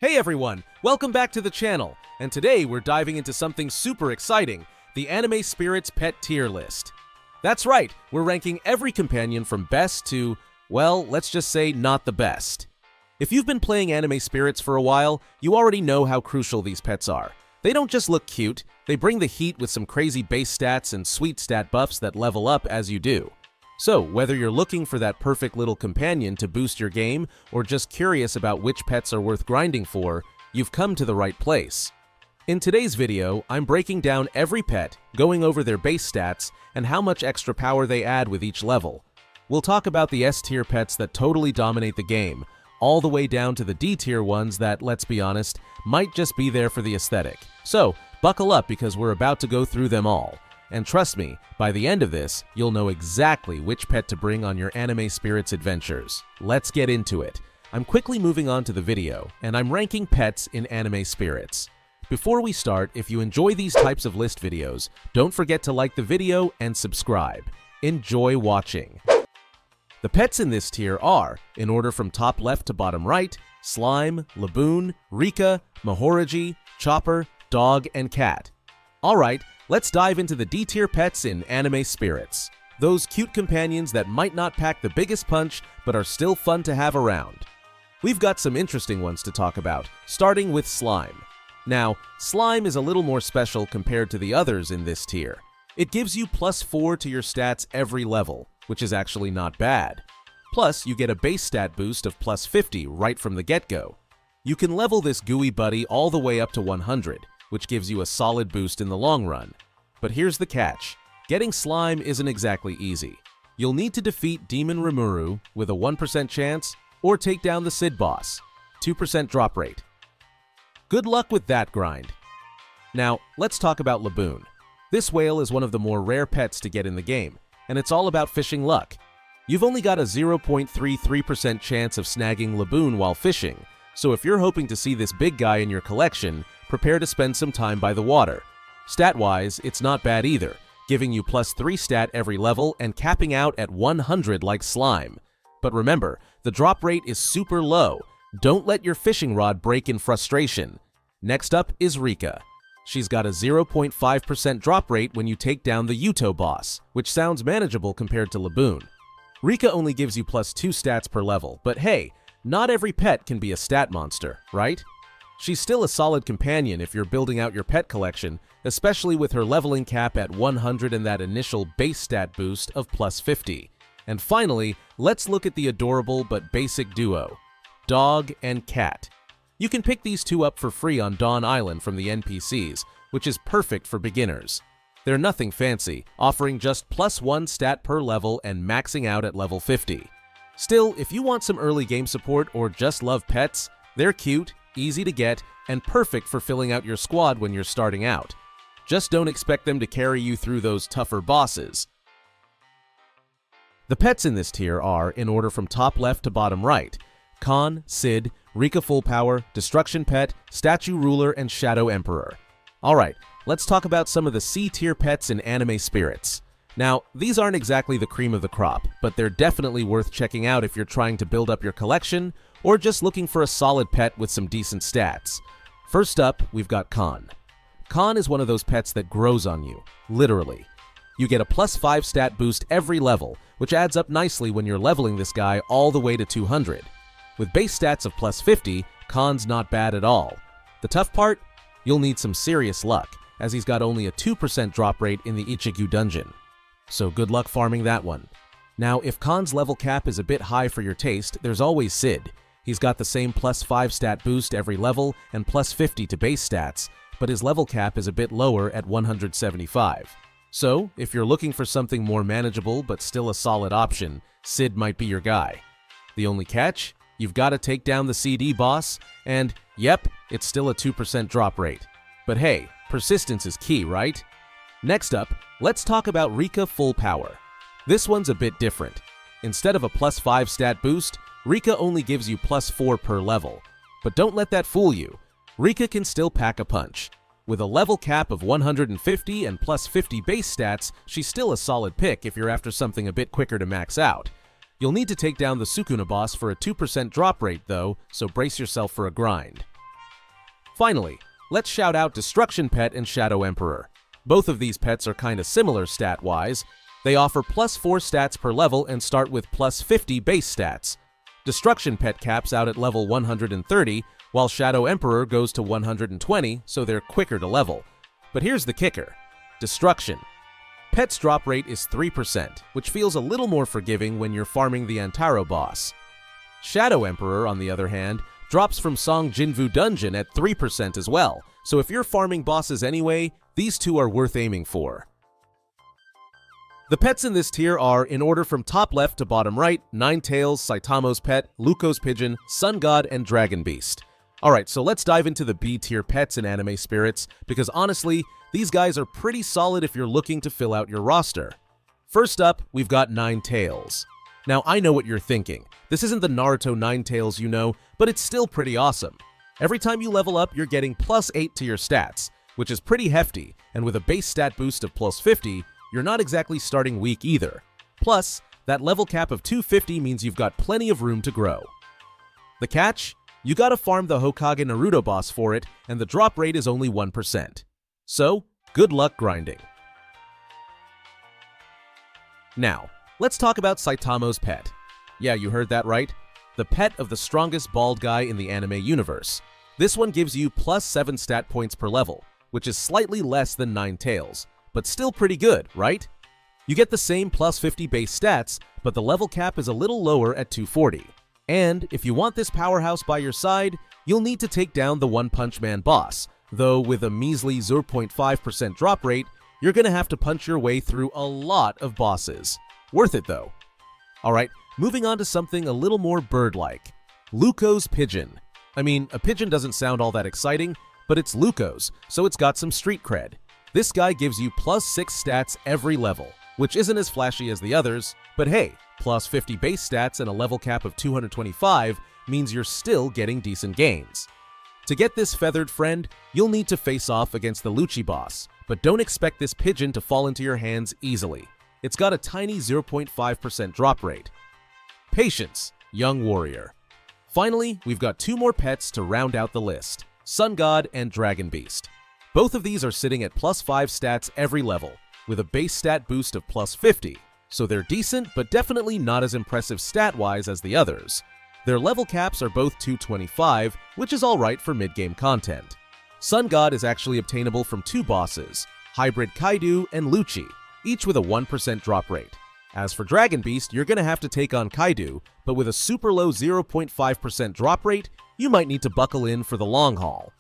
Hey everyone, welcome back to the channel, and today we're diving into something super exciting, the Anime Spirits Pet Tier List. That's right, we're ranking every companion from best to, well, let's just say not the best. If you've been playing Anime Spirits for a while, you already know how crucial these pets are. They don't just look cute, they bring the heat with some crazy base stats and sweet stat buffs that level up as you do. So, whether you're looking for that perfect little companion to boost your game, or just curious about which pets are worth grinding for, you've come to the right place. In today's video, I'm breaking down every pet, going over their base stats, and how much extra power they add with each level. We'll talk about the S-tier pets that totally dominate the game, all the way down to the D-tier ones that, let's be honest, might just be there for the aesthetic. So, buckle up because we're about to go through them all. And trust me, by the end of this, you'll know exactly which pet to bring on your Anime Spirits adventures. Let's get into it. I'm quickly moving on to the video, and I'm ranking pets in Anime Spirits. Before we start, if you enjoy these types of list videos, don't forget to like the video and subscribe. Enjoy watching. The pets in this tier are, in order from top left to bottom right, Slime, Laboon, Rika, Mahoragi, Chopper, Dog, and Cat. Alright, let's dive into the D-tier pets in Anime Spirits. Those cute companions that might not pack the biggest punch, but are still fun to have around. We've got some interesting ones to talk about, starting with Slime. Now, Slime is a little more special compared to the others in this tier. It gives you +4 to your stats every level, which is actually not bad. Plus, you get a base stat boost of +50 right from the get-go. You can level this gooey buddy all the way up to 100, which gives you a solid boost in the long run. But here's the catch. Getting Slime isn't exactly easy. You'll need to defeat Demon Rimuru with a 1% chance, or take down the Sid boss, 2% drop rate. Good luck with that grind. Now, let's talk about Laboon. This whale is one of the more rare pets to get in the game, and it's all about fishing luck. You've only got a 0.33% chance of snagging Laboon while fishing, so if you're hoping to see this big guy in your collection, prepare to spend some time by the water. Stat-wise, it's not bad either, giving you +3 stat every level and capping out at 100 like Slime. But remember, the drop rate is super low. Don't let your fishing rod break in frustration. Next up is Rika. She's got a 0.5% drop rate when you take down the Yuto boss, which sounds manageable compared to Laboon. Rika only gives you +2 stats per level, but hey, not every pet can be a stat monster, right? She's still a solid companion if you're building out your pet collection, especially with her leveling cap at 100 and that initial base stat boost of +50. And finally, let's look at the adorable but basic duo, Dog and Cat. You can pick these two up for free on Dawn Island from the NPCs, which is perfect for beginners. They're nothing fancy, offering just +1 stat per level and maxing out at level 50. Still, if you want some early game support or just love pets, they're cute, easy to get, and perfect for filling out your squad when you're starting out. Just don't expect them to carry you through those tougher bosses. The pets in this tier are, in order from top left to bottom right, Khan, Sid, Rika Full Power, Destruction Pet, Statue Ruler, and Shadow Emperor. Alright, let's talk about some of the C-tier pets in Anime Spirits. Now, these aren't exactly the cream of the crop, but they're definitely worth checking out if you're trying to build up your collection, or just looking for a solid pet with some decent stats. First up, we've got Khan. Khan is one of those pets that grows on you, literally. You get a +5 stat boost every level, which adds up nicely when you're leveling this guy all the way to 200. With base stats of +50, Khan's not bad at all. The tough part? You'll need some serious luck, as he's got only a 2% drop rate in the Ichigo dungeon. So good luck farming that one. Now, if Khan's level cap is a bit high for your taste, there's always Sid. He's got the same +5 stat boost every level and +50 to base stats, but his level cap is a bit lower at 175. So, if you're looking for something more manageable but still a solid option, Sid might be your guy. The only catch? You've got to take down the CD boss, and yep, it's still a 2% drop rate. But hey, persistence is key, right? Next up, let's talk about Rika Full Power. This one's a bit different. Instead of a +5 stat boost, Rika only gives you +4 per level. But don't let that fool you. Rika can still pack a punch. With a level cap of 150 and +50 base stats, she's still a solid pick if you're after something a bit quicker to max out. You'll need to take down the Sukuna boss for a 2% drop rate though, so brace yourself for a grind. Finally, let's shout out Destruction Pet and Shadow Emperor. Both of these pets are kinda similar stat-wise. They offer +4 stats per level and start with +50 base stats. Destruction Pet caps out at level 130, while Shadow Emperor goes to 120, so they're quicker to level. But here's the kicker. Destruction. Pet's drop rate is 3%, which feels a little more forgiving when you're farming the Antaro boss. Shadow Emperor, on the other hand, drops from Song Jinvu Dungeon at 3% as well, so if you're farming bosses anyway, these two are worth aiming for. The pets in this tier are, in order from top left to bottom right, Ninetales, Saitamo's Pet, Luco's Pigeon, Sun God, and Dragon Beast. Alright, so let's dive into the B tier pets in Anime Spirits, because honestly, these guys are pretty solid if you're looking to fill out your roster. First up, we've got Ninetales. Now, I know what you're thinking. This isn't the Naruto Ninetales you know, but it's still pretty awesome. Every time you level up, you're getting +8 to your stats, which is pretty hefty, and with a base stat boost of +50, you're not exactly starting weak either. Plus, that level cap of 250 means you've got plenty of room to grow. The catch? You gotta farm the Hokage Naruto boss for it, and the drop rate is only 1%. So, good luck grinding. Now, let's talk about Saitamo's Pet. Yeah, you heard that right. The pet of the strongest bald guy in the anime universe. This one gives you +7 stat points per level, which is slightly less than Ninetales, but still pretty good, right? You get the same +50 base stats, but the level cap is a little lower at 240. And if you want this powerhouse by your side, you'll need to take down the One Punch Man boss, though with a measly 0.5% drop rate, you're gonna have to punch your way through a lot of bosses. Worth it though. Alright, moving on to something a little more bird-like. Luco's Pigeon. I mean, a pigeon doesn't sound all that exciting, but it's Luco's, so it's got some street cred. This guy gives you +6 stats every level, which isn't as flashy as the others, but hey, +50 base stats and a level cap of 225 means you're still getting decent gains. To get this feathered friend, you'll need to face off against the Lucci boss, but don't expect this pigeon to fall into your hands easily. It's got a tiny 0.5% drop rate. Patience, Young Warrior. Finally, we've got two more pets to round out the list, Sun God and Dragon Beast. Both of these are sitting at +5 stats every level, with a base stat boost of +50, so they're decent but definitely not as impressive stat-wise as the others. Their level caps are both 225, which is alright for mid-game content. Sun God is actually obtainable from two bosses, Hybrid Kaido and Lucci, each with a 1% drop rate. As for Dragon Beast, you're gonna have to take on Kaido, but with a super low 0.5% drop rate, you might need to buckle in for the long haul.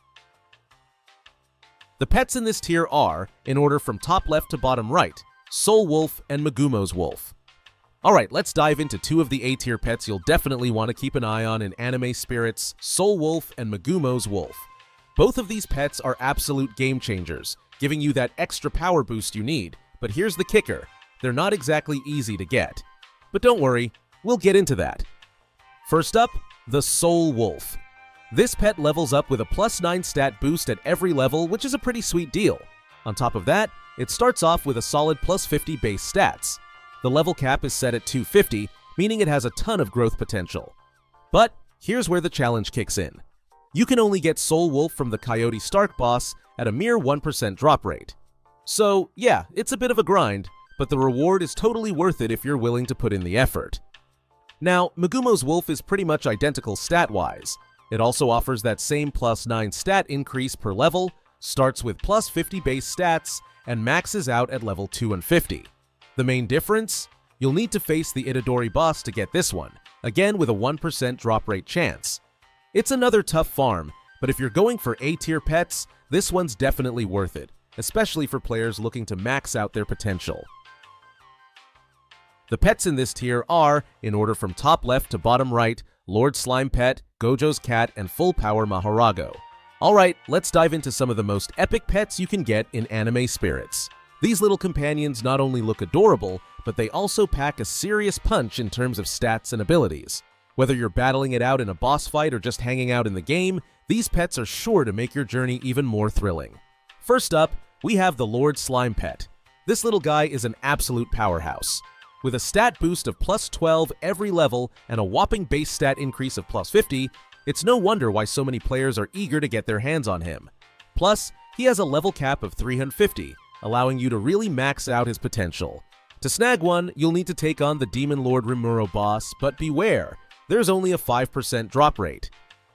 The pets in this tier are, in order from top left to bottom right, Soul Wolf and Megumo's Wolf. Alright, let's dive into two of the A-tier pets you'll definitely want to keep an eye on in Anime Spirits, Soul Wolf and Megumo's Wolf. Both of these pets are absolute game changers, giving you that extra power boost you need, but here's the kicker, they're not exactly easy to get. But don't worry, we'll get into that. First up, the Soul Wolf. This pet levels up with a +9 stat boost at every level, which is a pretty sweet deal. On top of that, it starts off with a solid +50 base stats. The level cap is set at 250, meaning it has a ton of growth potential. But here's where the challenge kicks in. You can only get Soul Wolf from the Coyote Stark boss at a mere 1% drop rate. So yeah, it's a bit of a grind, but the reward is totally worth it if you're willing to put in the effort. Now, Megumo's Wolf is pretty much identical stat-wise. It also offers that same +9 stat increase per level, starts with +50 base stats, and maxes out at level 250. The main difference? You'll need to face the Itadori boss to get this one, again with a 1% drop rate chance. It's another tough farm, but if you're going for A-tier pets, this one's definitely worth it, especially for players looking to max out their potential. The pets in this tier are, in order from top left to bottom right, Lord Slime Pet, Gojo's Cat, and Full Power Mahorago. Alright, let's dive into some of the most epic pets you can get in Anime Spirits. These little companions not only look adorable, but they also pack a serious punch in terms of stats and abilities. Whether you're battling it out in a boss fight or just hanging out in the game, these pets are sure to make your journey even more thrilling. First up, we have the Lord Slime Pet. This little guy is an absolute powerhouse. With a stat boost of +12 every level and a whopping base stat increase of +50, It's no wonder why so many players are eager to get their hands on him. Plus, he has a level cap of 350, allowing you to really max out his potential. To snag one, you'll need to take on the Demon Lord Rimuro boss, but beware, there's only a 5% drop rate.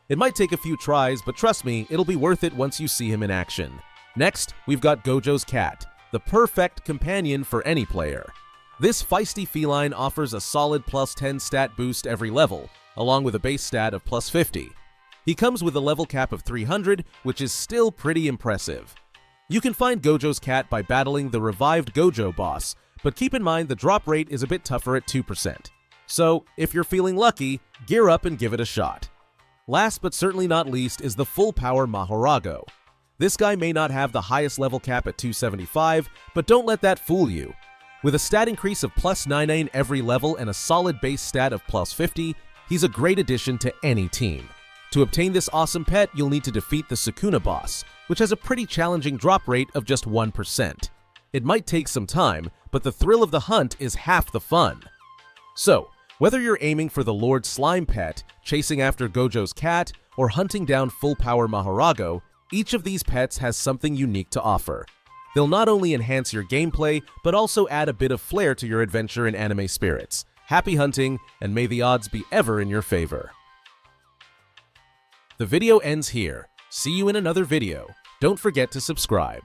It might take a few tries, but trust me, it'll be worth it once you see him in action. Next, we've got Gojo's cat, the perfect companion for any player. This feisty feline offers a solid plus 10 stat boost every level, along with a base stat of plus 50. He comes with a level cap of 300, which is still pretty impressive. You can find Gojo's cat by battling the revived Gojo boss, but keep in mind the drop rate is a bit tougher at 2%. So, if you're feeling lucky, gear up and give it a shot. Last but certainly not least is the full power Mahorago. This guy may not have the highest level cap at 275, but don't let that fool you. With a stat increase of plus 99 every level and a solid base stat of plus 50, he's a great addition to any team. To obtain this awesome pet, you'll need to defeat the Sukuna boss, which has a pretty challenging drop rate of just 1%. It might take some time, but the thrill of the hunt is half the fun. So, whether you're aiming for the Lord Slime pet, chasing after Gojo's cat, or hunting down full power Mahorago, each of these pets has something unique to offer. They'll not only enhance your gameplay, but also add a bit of flair to your adventure in anime spirits. Happy hunting, and may the odds be ever in your favor. The video ends here. See you in another video. Don't forget to subscribe.